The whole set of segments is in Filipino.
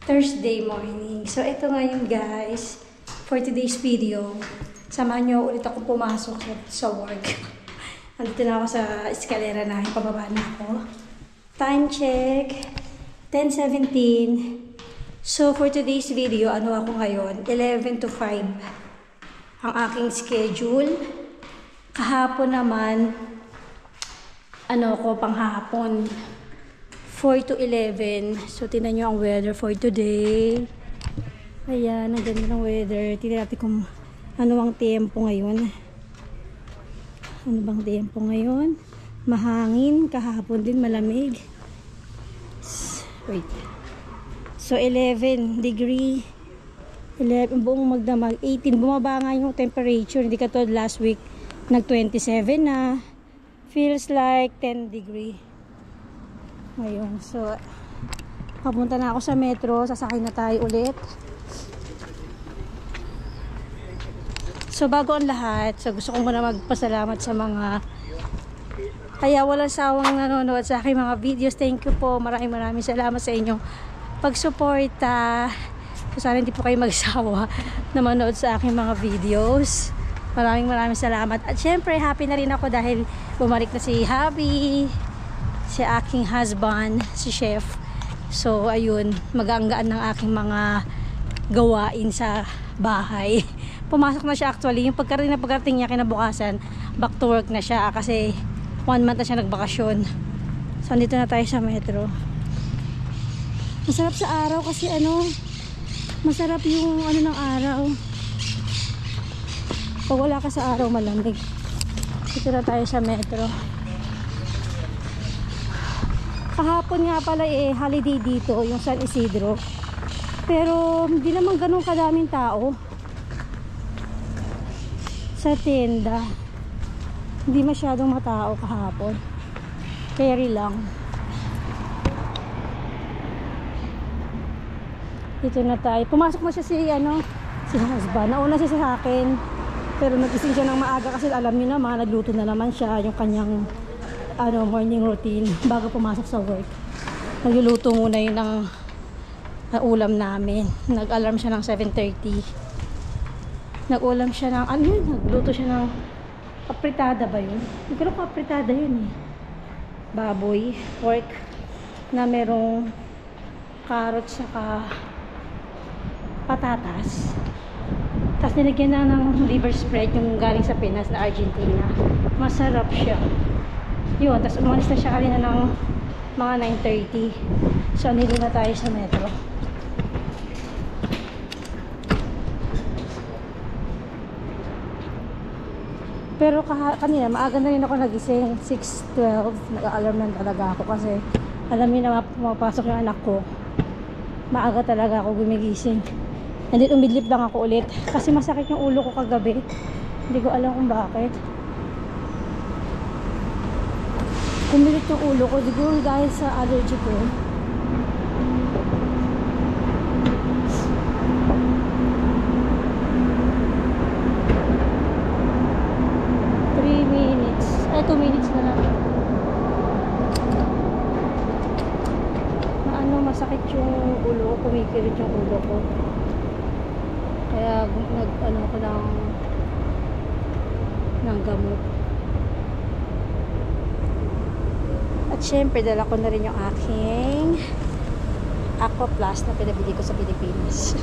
Thursday morning. So, ito ngayon guys, for today's video, samahan nyo ulit ako pumasok sa work. Andito na ako sa eskalera na, pababa na ako. Time check, 10:17. So, for today's video, ano ako ngayon? 11 to 5 ang aking schedule. Kahapon naman, panghapon. 4 to 11. So, tingnan nyo ang weather for today. Ayan, ang ganda ng weather. Tingnan natin kung ano ang tempo ngayon. Ano bang tempo ngayon? Mahangin. Kahapon din malamig. Wait. So, 11 degree. 11, buong magdamag. 18. Bumaba nga yung temperature. Hindi katulad last week. Nag-27 na. Feels like 10 degree. Ngayon, so papunta na ako sa metro, sasakay na tayo ulit. So bago ang lahat, so gusto ko muna magpasalamat sa mga kaya walang sawang nanonood sa aking mga videos. Thank you po, maraming salamat sa inyong pagsuporta. So sana hindi po kayo magsawa na manood sa aking mga videos. Maraming salamat. At syempre happy na rin ako dahil bumalik na si Habi, si aking husband, si chef. So, ayun, mag-aanggaan ng aking mga gawain sa bahay. Pumasok na siya actually. Yung pagkarating niya kinabukasan, back to work na siya kasi 1 month na siya nagbakasyon. So, andito na tayo sa metro. Masarap sa araw kasi masarap yung ng araw. Pag wala ka sa araw, malamig. Dito na tayo sa metro. Kahapon nga pala holiday dito, yung San Isidro. Pero hindi naman ganun kadaming tao sa tenda. Hindi masyadong matao kahapon. Carry lang. Dito na tayo. Pumasok na siya si husband. Nauna siya sa akin. Pero nagising siya ng maaga kasi alam niyo naman, nagluto na naman siya yung kanyang morning routine bago pumasok sa work. Nagluluto muna yun ng ulam namin. Nag-alarm siya ng 7:30. Nag-ulam siya ng nagluto siya ng apritada ba yun? Hindi ko apritada yun baboy, pork na merong carrots saka patatas. Tapos nilagyan na ng liver spread yung galing sa Pinas na Argentina. Masarap siya. Yun, tapos umalis na siya kanina ng mga 9:30. So, nilo na tayo sa metro. Pero kanina, maaga na rin ako nagising. 6:12. Nag-alarm lang talaga ako kasi alam niyo na mapapasok yung anak ko. Maaga talaga ako gumigising. And then, umidlip lang ako ulit. Kasi masakit yung ulo ko kagabi. Hindi ko alam kung bakit. Kumilit yung ulo ko, siguro dahil sa allergy ko. Ay, 2 minutes na lang. Masakit yung ulo ko, kumikilit yung ulo ko. Kaya nag-ko ng gamot. At syempre, dala ko na rin yung aking Aqua Plus na pinabili ko sa Pilipinas.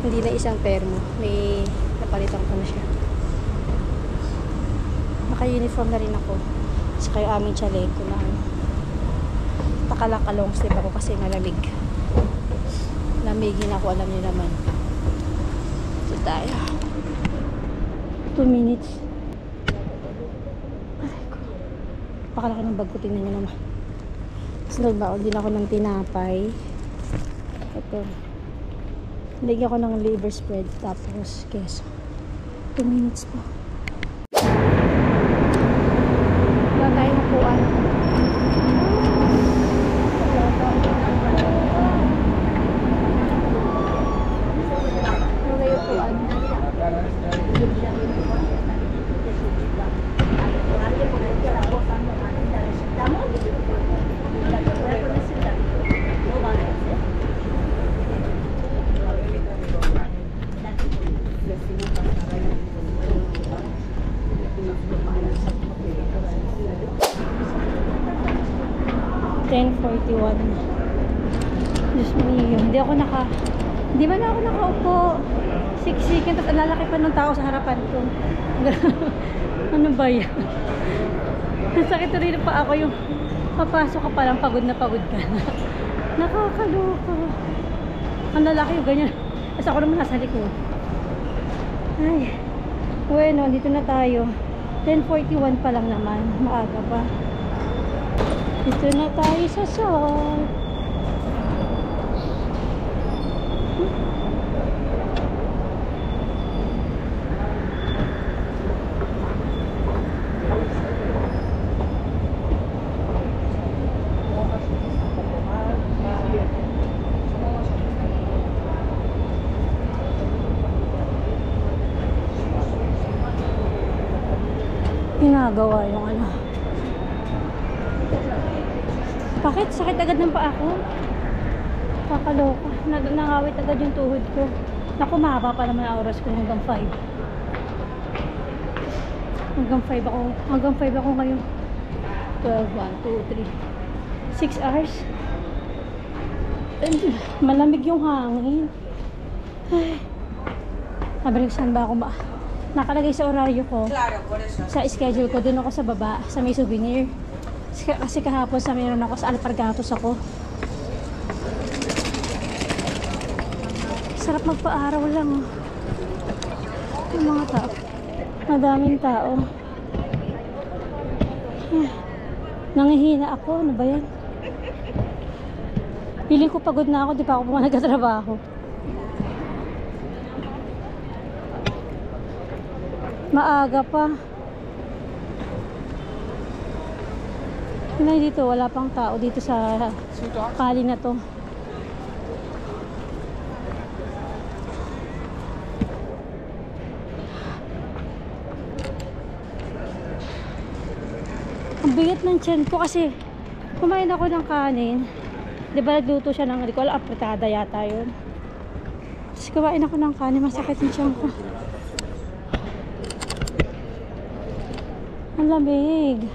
Hindi na isang termo. May napalitan ko na siya. Naka-uniform na rin ako. Saka yung aming chaleco na takalong sleeve ako kasi malamig. Lamigin ako, alam niyo naman. Ito tayo. 2 minutes. Pakalaki ng bag ko, tingnan nyo naman. Tapos nagbaon din ako ng tinapay. Ito. Lagyan ko ng liver spread tapos keso. 2 minutes pa. Wala tayong upuan. Wala yung upuan. 10:41. Diyos mio, hindi ba na ako nakaupo? Siksikin, tapos ang lalaki pa ng tao sa harapan ko. Ano ba yan? Nasakit na rin pa ako yung papasok ka parang pagod na pagod ka na. Nakakaloka. Ang lalaki yung ganyan. Tapos ako naman nasa likod. Ay. Bueno, dito na tayo. 10:41 pa lang naman. Maaga pa. Dito na tayo sa Sol. Ginagawa yung ano. Bakit? Sakit agad ng paa ko. Kakaloka. Nangawit agad yung tuhod ko. Naku, mahaba pa naman ang oras ko hanggang 5. Hanggang 5 ako ngayon. 12, 1, 2, 3. 6 hours. And, malamig yung hangin. Ay. Sabi, saan ba ako ba? Nakalagay sa oraryo ko, sa schedule ko, dun ako sa baba, sa may souvenir. Kasi kahapon sa meron ako, sa Alpargatos ako. Sarap magpa-araw lang. Yung mga tao. Madaming tao. Nangihina ako, ano ba yan? Piling ko pagod na ako, di pa ako pa nagkatrabaho. Maaga pa. Dito, wala pang tao dito sa kali na to. Ang bigat ng tiyan ko kasi kumain ako ng kanin. Di ba nagluto siya ng, hindi ko alam, apretada yata yun. Tapos kumain ako ng kanin, masakit yung tiyan ko. Ang lamig.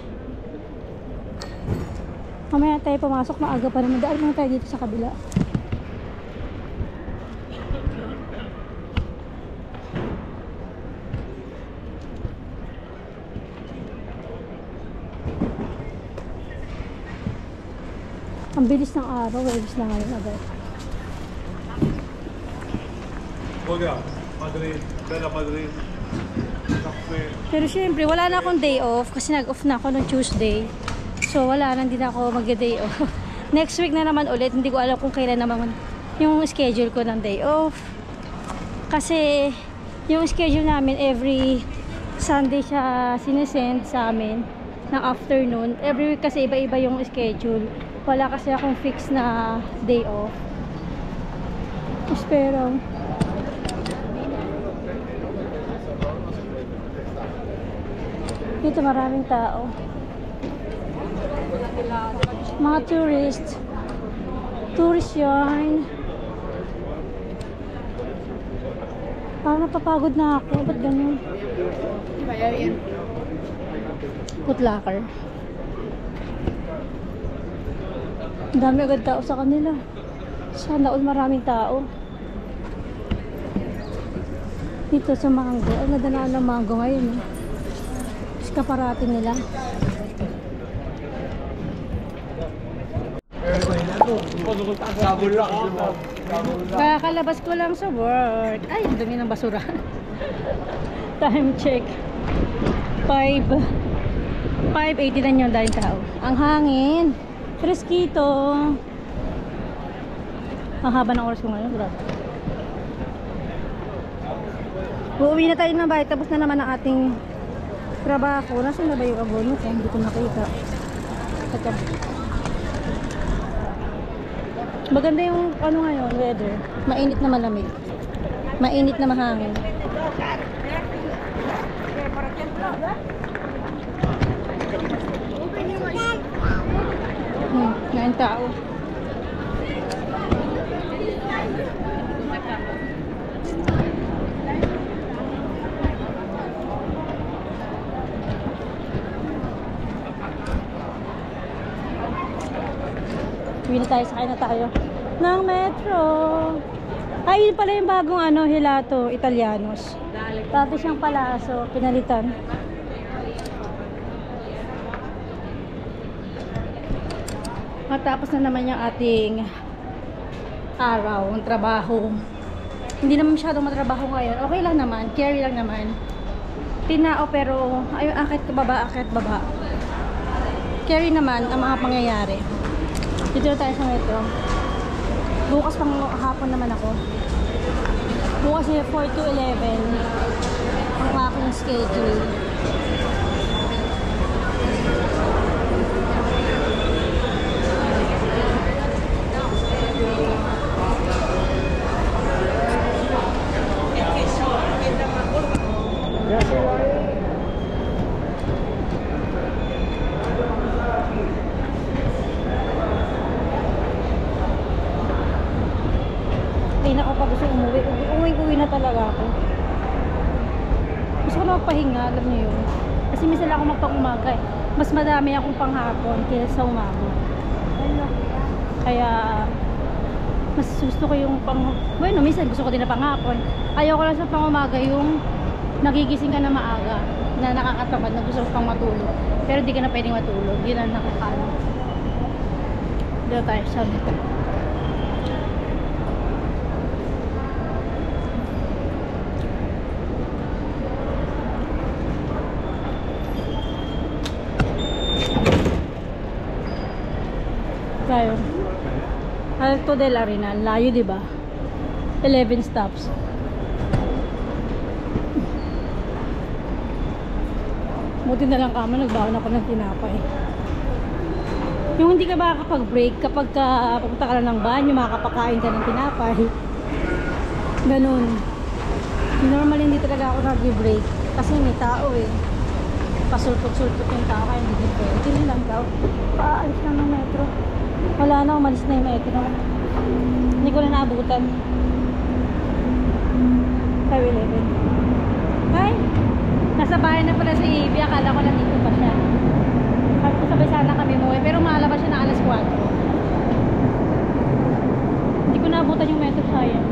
Mamaya tayo pumasok, maaga pa naman. Daan lang tayo dito sa kabila. Ang bilis ng araw, bilis na ngayon agad. Boga, Madrid, Bella Madrid. Pero syempre, wala na akong day off kasi nag-off na ako noong Tuesday. So wala na, hindi na ako mag-day off. Next week na naman ulit, hindi ko alam kung kailan naman yung schedule ko ng day off. Kasi yung schedule namin every Sunday siya sinesend sa amin ng afternoon. Every week kasi iba-iba yung schedule. Wala kasi akong fix na day off. Pero dito maraming tao. Mga tourist yarn. Parang napapagod na ako. Ba't ganun? Footlocker. Ang dami agad tao sa kanila. Sana all maraming tao. Dito sa mango. Ang ganda na ng mango ngayon. Kaparati nila. Kakalabas ko lang sa work. Ay, ang dami ng basura. Time check 5:80 na yung dahil tao. Ang hangin freskito. Ang haba ng oras ko ngayon, grabe. Uuwi na tayo ng bahay. Tapos na naman ang ating trabaho. Nasaan na ba yung abono ko? Hindi ko nakita. Ito. Maganda yung ano ngayon, weather. Mainit na malamig. Mainit na mahangin. Ngayon tao. Uwi na tayo, sakay na tayo ng metro. Ay, yun pala yung bagong ano, Gelato Italianos. Dati siyang Palazzo, pinalitan. Matapos na naman yung ating araw, ang trabaho. Hindi naman masyadong matrabaho ngayon. Okay lang naman, carry lang naman. Tinao pero, ayun, akit baba, akit baba. Carry naman ang mga pangyayari. Dito na tayo sa metro. Bukas pang hapon naman ako. Bukas yung 4 to 11 ang aking schedule. Ay, nako, pag gusto umuwi. Uwi na talaga ako. Gusto ko na magpahinga, alam niyo yun. Kasi minsan lang ako magpang-umaga eh. Mas madami akong panghapon kaysa sa umaga. Kaya, mas gusto ko yung bueno, minsan gusto ko din na panghapon. Ayoko lang sa pang-umaga yung nagigising ka na maaga, na nakakatamad, na gusto ko pang matulog. Pero di ka na pwedeng matulog. Yun ang nakakano. Dito tayo, sabi ko. Tayo. Alto del Arenal. Layo, di ba? 11 stops. Buti na lang kama, nagbaon ako ng tinapay. Yung hindi ka makakapag-break kapag pupunta ka lang ng banyo, makakapakain ka ng tinapay. Ganun. Normally hindi talaga ako nag-break kasi may tao eh. Pasulpot-sulpot yung tao kaya hindi pwede. Hindi lang daw. Paalis lang ng metro. Wala na, umalis na yung metro. Hindi ko na naabutan. 5-11. Hi! Nasa bahay na pala si Ivy. Akala ko lang dito pa siya. Sabay sana kami mo eh. Pero maalabas siya na alas 4. Hindi ko naabutan yung metro, sayang.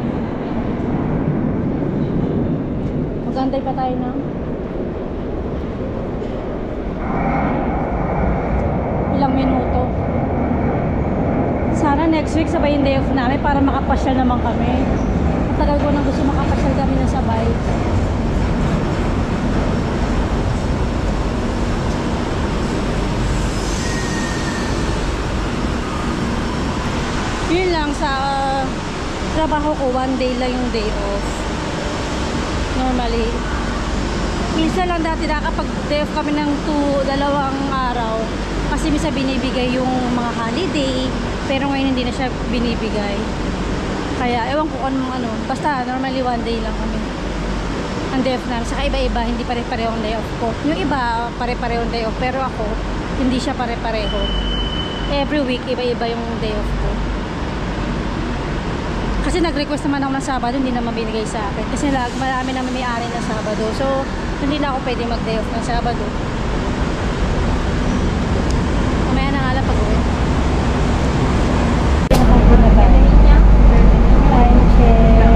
Magantay pa tayo ng ilang minuto. Sana next week sabay yung day off namin para makapasyal naman kami. Matagal ko nang gusto makapasyal kami na sabay. Yun lang sa trabaho ko, 1 day lang yung day off. Normally. Minsan lang dati nakapag-day off kami ng 2 araw. Kasi minsan binibigay yung mga holiday. Pero ngayon hindi na siya binibigay. Kaya ewan ko anong ano. Basta normally 1 day lang kami. Ang day off namin. Saka iba-iba, hindi pare-pareho ang day off ko. Yung iba, pare-pareho ang day off. Pero ako, hindi siya pare-pareho. Every week, iba-iba yung day off ko. Kasi nag-request naman ako ng Sabado, hindi naman binigay sa akin. Kasi marami naman may-ari ng Sabado. So, hindi na ako pwede mag-day off ng Sabado. Mamaya na nga lang pag-uwi. Time check.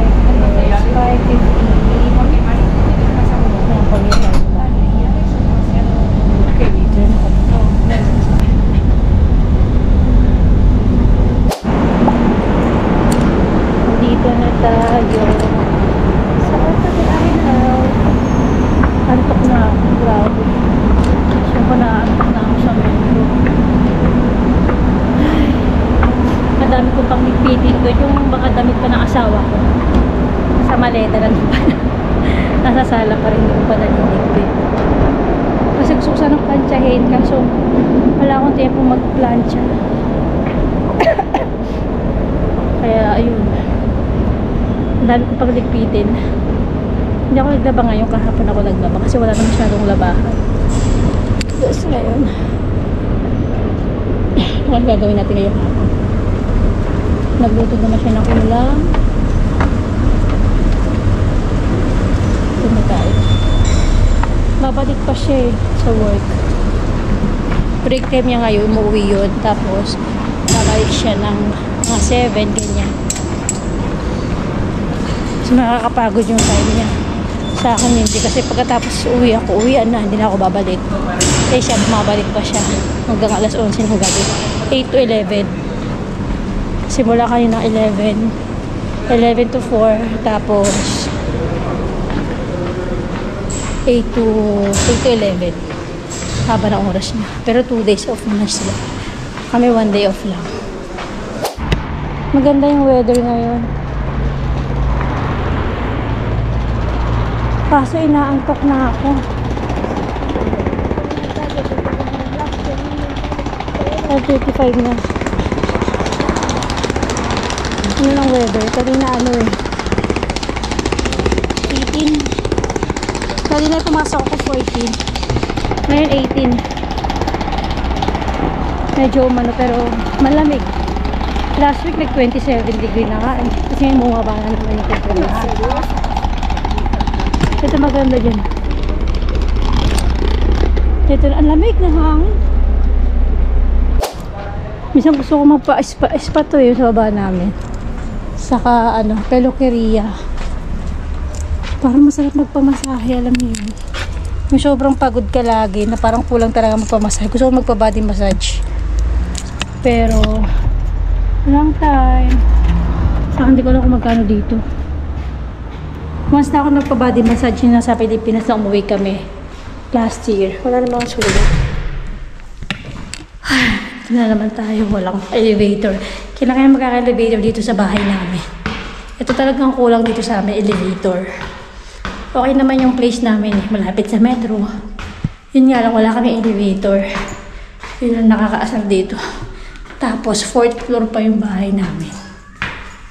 5:50. Dito na tayo sa Alto del Arenal. Antok na ako, grabe. Siyempre antok na ako sa metro. Madami ko pang nagpitin doon. Yung baka damit pa ng asawa ko sa maleta lang pa. Nasa sala pa rin yung pa naliligpit. Kasi gusto ko sanang planchahin. Kaso wala akong tempo mag-plancha. Kaya ayun, ang dami ko pang ligpitin. Hindi ako naglaba ngayon, kahapon ako naglaba kasi wala na masyadong labahan. Tapos ngayon ano gagawin natin ngayong hapon? Nagluto naman siya ng ulam. Tumatayo. Babalik pa siya sa work. Break time niya ngayon, umuwi yun. Tapos Babalik siya ng mga 7, ganyan. So, nakakapagod yung time niya. Sa akin hindi, kasi pagkatapos uwian na, hindi na ako babalik. Eh siya, bumabalik pa siya hanggang alas 11 ng gabi. 8 to 11. Simula kanina 11 to 4, tapos 8 to 11. Haba ng oras niya. Pero 2 days off na sila. Kami 1 day off lang. Maganda yung weather ngayon. Kaso inaantok na ako. 35 na. Ano lang weather? Kanina 18. Kanina pumasok ako 14. Ngayon 18. Medyo pero malamig. Last week nag 27 degree na nga. Kasi ngayon bumaba na naman yung temperature. Ito maganda dyan. Ito ang lamig na hangin. Minsan gusto ko magpa-spa to yung sa baba namin. Saka peluqueria. Parang masarap magpamasahe, alam niyo yun. Yung sobrang pagod ka lagi na parang kulang talaga magpamasahe. Gusto ko magpa-body massage. Pero walang time. Saka hindi ko alam kung magkano dito. Once na ako nagpa-body massage sa Pilipinas na umuwi kami last year. Wala namang sulit. Ito na naman tayo. Walang elevator. Kailangan magkaka-elevator dito sa bahay namin. Ito talagang kulang dito sa amin, elevator. Okay naman yung place namin. Malapit sa metro. Yun nga lang, wala kami elevator. Yun ang nakakaasar dito. Tapos, 4th floor pa yung bahay namin.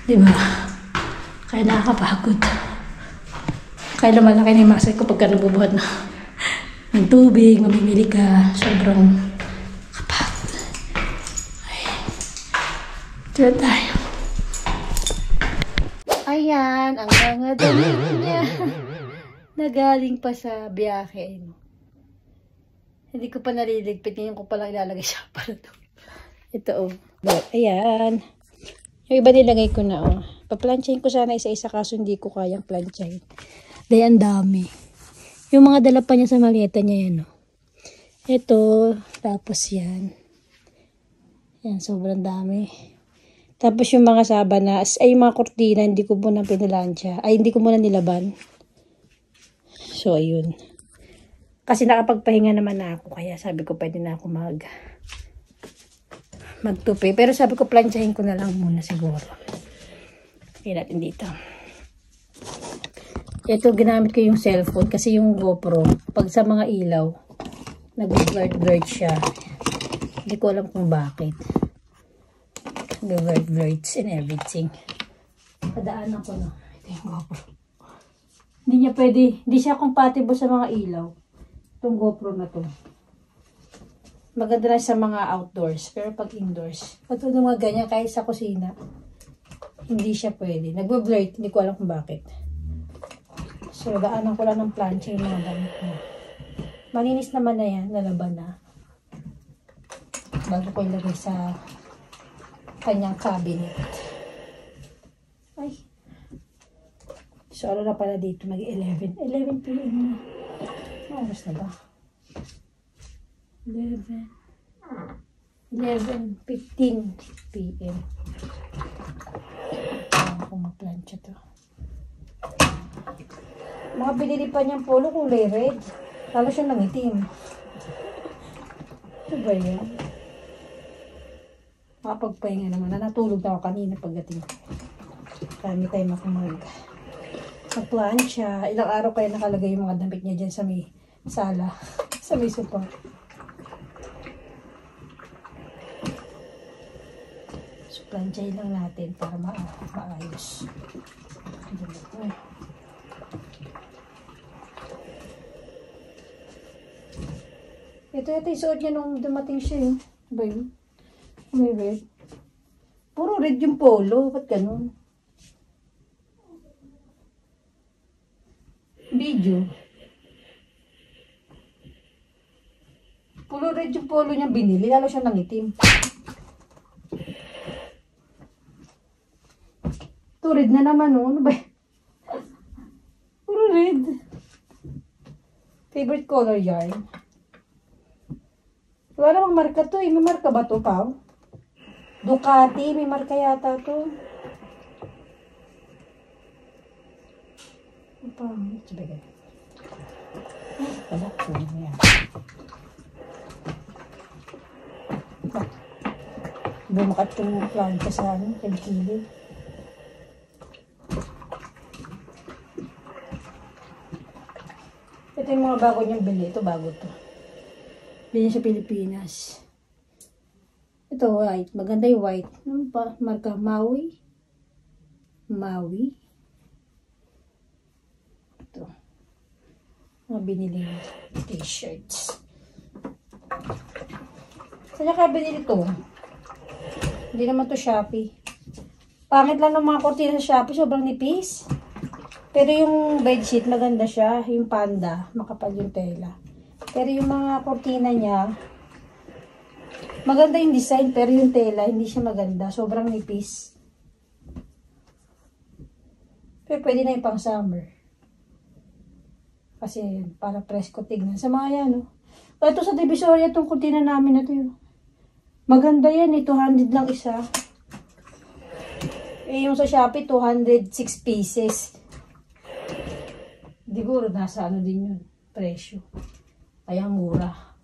Diba? Kaya nakakapagod. Kaya lumalaki na yung muscle ko pagka nabubuhat na ng tubig, mamimili ka, sobrang kapagod. Ay. Tira tayo. Ayan, ang mga damit niya. Nagaling pa sa biyahe. Hindi ko pa naliligpit. Ngayon ko palang ilalagay siya para to. Ito Ayan. Yung iba nilagay ko na Paplansyahin ko sana isa-isa kaso hindi ko kayang plansyahin. Dahil ang dami. Yung mga dala pa niya sa maleta niya yan. Ito. Tapos yan. Yan, sobrang dami. Tapos yung mga sabanas, yung mga kortina, hindi ko muna pinalansya. Hindi ko muna nilaban. So, ayun. Kasi nakapagpahinga naman na ako. Kaya sabi ko, pwede na ako magtupi. Pero sabi ko, plansyahin ko na lang muna siguro. Kaya natin dito. Ito, ginamit ko yung cellphone kasi yung GoPro, pag sa mga ilaw, nag-blurred siya. Hindi ko alam kung bakit. Nag-blurred and everything. Padaanan ko na. Ito yung GoPro. Hindi siya compatible sa mga ilaw. Itong GoPro na to. Maganda na sa mga outdoors, pero pag indoors, pag ito mga ganyan, kahit sa kusina, hindi siya pwede. Nag-blurred, hindi ko alam kung bakit. So, daanan ko lang ng plancha yung mga damit mo. Malinis naman na yan, nalaban na. Bago ko ilagay sa kanyang cabinet. Ay. So, ano na pala dito? Mag-11. 11 p.m. na. Oras na ba? 11:15 p.m. Kung ma-plancha to. Mga binili pa niyang polo kulay red. Lalo siya nangitim. Ito ba yan? Makapagpahinga naman. Natulog na ako kanina pagdating. Kami tayo mag-plancha. Ilang araw kaya nakalagay yung mga damit niya dyan sa may sala. Sa may sopa. So, planchahin lang natin para maayos. Ito yung suot niya nung dumating siya eh. Ba yun? May red. Puro red yung polo. Ba't ganun? Video. Puro red yung polo niya binili. Lalo siya nangitim. Ito, red na naman, oh. Ano ba? Puro red. Favorite color yarn. Wala namang marka to, eh. May marka ba to, Pao? Ducati, may marka yata to. Pangit, sabi ka. Wala, kunin mo yan. Bumakat yung plancha sa amin, kagkili. Ito yung mga bago niyang bili. Ito bago to. Bili sa Pilipinas. Ito white. Maganda yung white. Ano pa? Marka Maui. Maui. Ito. Mga binili t-shirts. Saan ka binili to? Hindi naman to Shopee. Pangit lang ng mga kortina sa Shopee. Sobrang nipis. Pero yung bedsheet, maganda siya. Yung panda, makapal yung tela. Pero yung mga kortina niya, maganda yung design, pero yung tela, hindi siya maganda. Sobrang nipis. Pero pwede na yung pang summer. Kasi para presko tignan. Sa mga yan, no? Ito sa Divisoria, itong kortina namin na ito. Maganda yan, 200 lang isa. Yung sa Shopee, 206 pieces. Siguro nasa ano din yun, presyo. Kaya mura.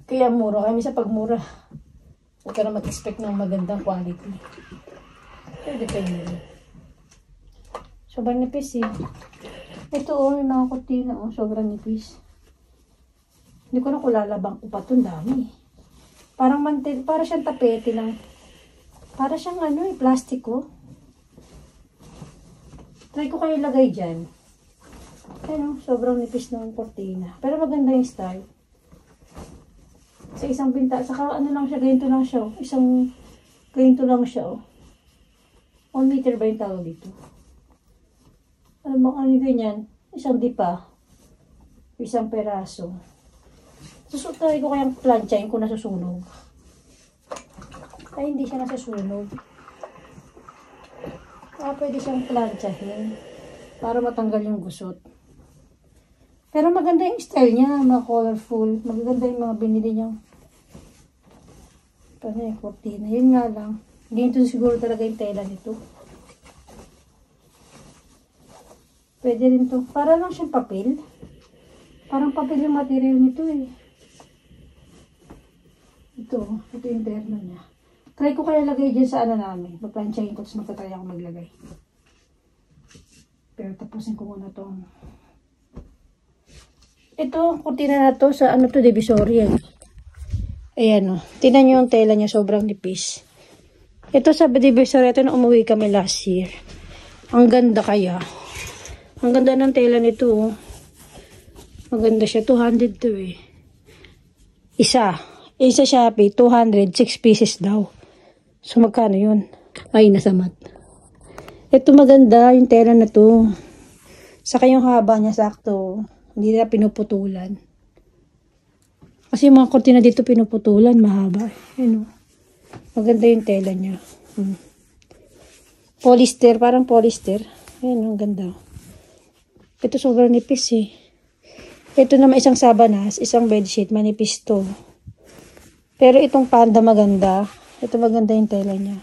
Kaya minsan pag mura, huwag ka na mag-expect ng magandang quality. Pero depende. Sobrang nipis eh. Ito may mga kortina sobrang nipis. Hindi ko na kung lalabang ko pa ito, dami. Parang mantel, para siyang tapete lang. Para siyang plastiko. Try ko kayo ilagay dyan. Sobrang nipis ng kortina. Pero maganda yung style. Sa isang pinta, saka lang siya, ganito lang siya. Ganito lang siya. 1 meter ba yung tawag dito? Alam mo, ganyan. Isang dipa. Isang peraso. Try ko kayang planchain kung nasusunog. Ay, hindi siya nasusunog. Pwede siyang planchahin para matanggal yung gusot. Pero maganda yung style niya, mga colorful. Maganda yung mga binili niya. Ito na yung kortina. Yun nga lang. Hindi ito siguro talaga yung tela nito. Pwede rin to. Para lang siyang papel. Parang papel yung material nito eh. Ito yung terno niya. Try ko kaya lagay dyan sa namin. Paplansyahin ko, tapos magtatry ako maglagay. Pero tapusin ko muna itong. Ito, kurtina na to sa Divisoria. Ayan Tingnan nyo yung tela niya, sobrang nipis. Ito sa Divisoria, ito na umuwi kami last year. Ang ganda kaya. Ang ganda ng tela nito. Maganda siya, 200 to eh. Isa Shopee, 206 pieces daw. So, magkano yun? Ay, nasa mat. Ito maganda, yung tela na to. Saka yung haba niya, sakto. Hindi na pinuputulan. Kasi yung mga kortina dito pinuputulan, mahaba. Maganda yung tela niya. Polyester, parang polyester. Ang ganda. Ito sobrang nipis eh. Ito naman isang sabanas, isang bedsheet, manipis to. Pero itong panda maganda. Ito maganda yung tela niya.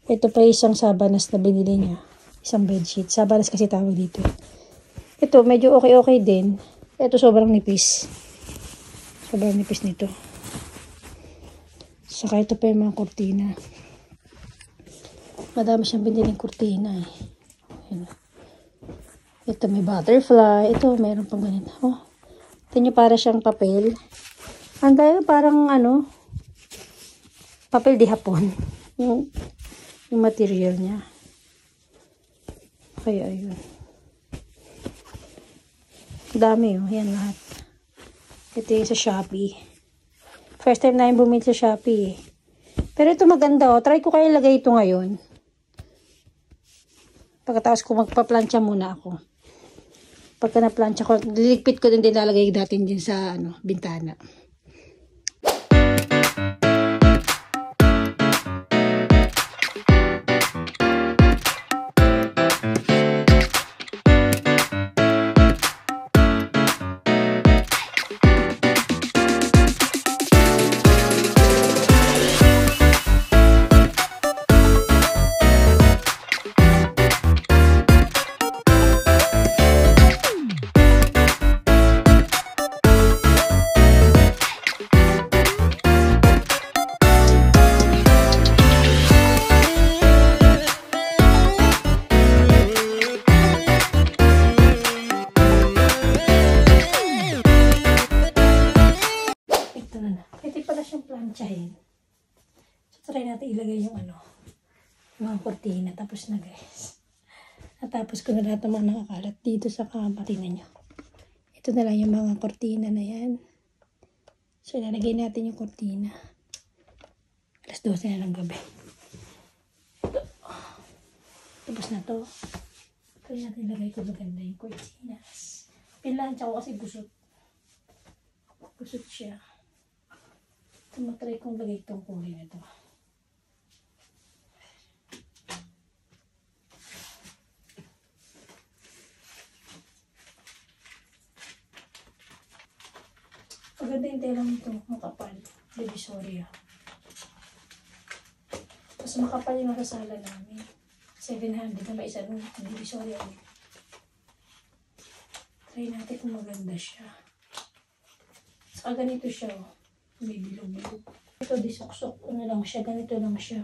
Ito pa isang sabanas na binili niya. Isang bedsheet. Sabanas kasi tawag dito. Ito medyo okay din. Ito sobrang nipis. Sobrang nipis nito. Saka ito pa yung mga kurtina. Madami siyang biniling kurtina eh. Ito may butterfly. Ito meron pang ganito. Ito nyo para siyang papel. Ang dahil parang papel di hapon. Yung material niya. Kaya ayun. Dami yan lahat. Ito yung sa Shopee. First time na yung bumili sa Shopee eh. Pero ito maganda Try ko kaya ilagay ito ngayon. Pagkatapos ko magpa-plancha muna ako. Pagka na-plancha ko, liligpit ko din lalagay natin din sa bintana. try natin ilagay yung mga kortina. Tapos na guys. Natapos ko na lahat ng mga nakakalat dito sa kama. Tingnan nyo. Ito na lang yung mga kortina na yan. So, ilalagay natin yung kortina. Alas 12 na ng gabi. Ito. Tapos na to. Kaya natin ilagay ko maganda yung kortinas. Pinlansya ko kasi gusot. Gusot siya. Tumatry kong lagay itong kulay na to. Maganda yung tela nito, makapal. Divisoria. Mas makapal yung nasa sala namin. 700 na may isa nung Divisoria. Try natin kung maganda siya. Saka ganito siya. May bilog-bilog. Ito disuksok. Ano lang siya. Ganito lang siya.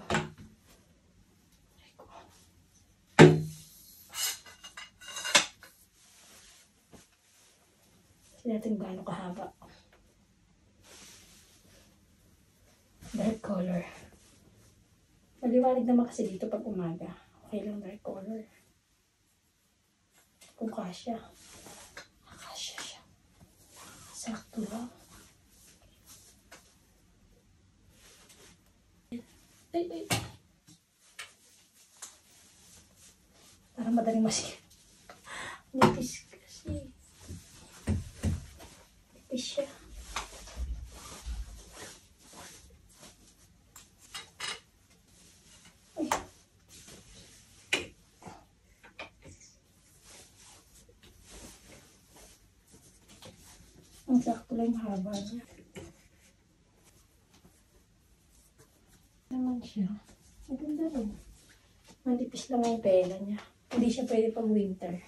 Kasi natin gaano kahaba. Dark color. Maliwanag naman kasi dito pag umaga. Okay lang dark color. Kung kasya. Kasya siya. Sakto lang. Ay. Parang madaling masih. Nipis kasi. Nipis siya. Ay. Ang sakto lang yung haba niya. Naman siya. Maganda rin. Manipis lang yung tela niya. Hindi siya pwede pang winter.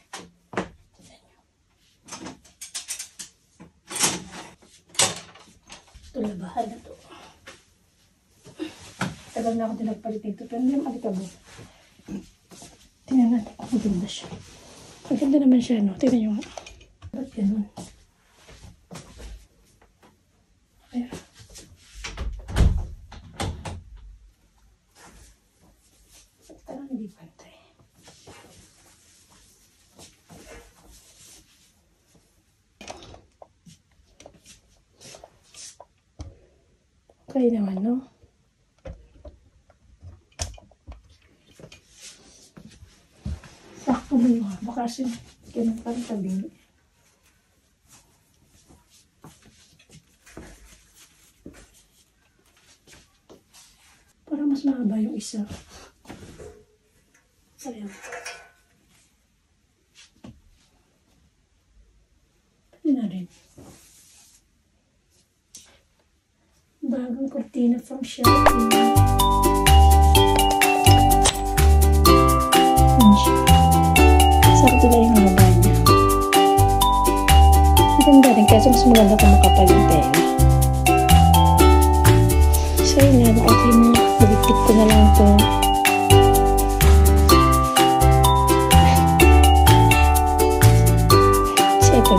Ito labahan na to. Tagal na ako tinagpalit ito. Pero hindi naman alikabo. Tingnan natin kung maganda siya. Maganda naman siya, no? Tingnan nyo nga. Ba't ganun? Ayan. Parang hindi pantay. Okay naman, no? Sakto ba yung haba? Kasi ganun pa rin tabi. Para mas mahaba yung isa. Ayan. Pwede na rin. Bagong kortina from Shopee. Sakto lang yung haba niya. Maganda rin kasi mas maganda kung makapal yung tela. So yun nga, okay na. Maligpit ko na lang ito.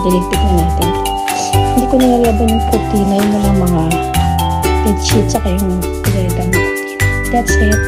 Diligpit na natin. Hindi ko nilalaban yung kortina, yun na lang mga bedsheet saka yung pagalitan ng kortina. That's it.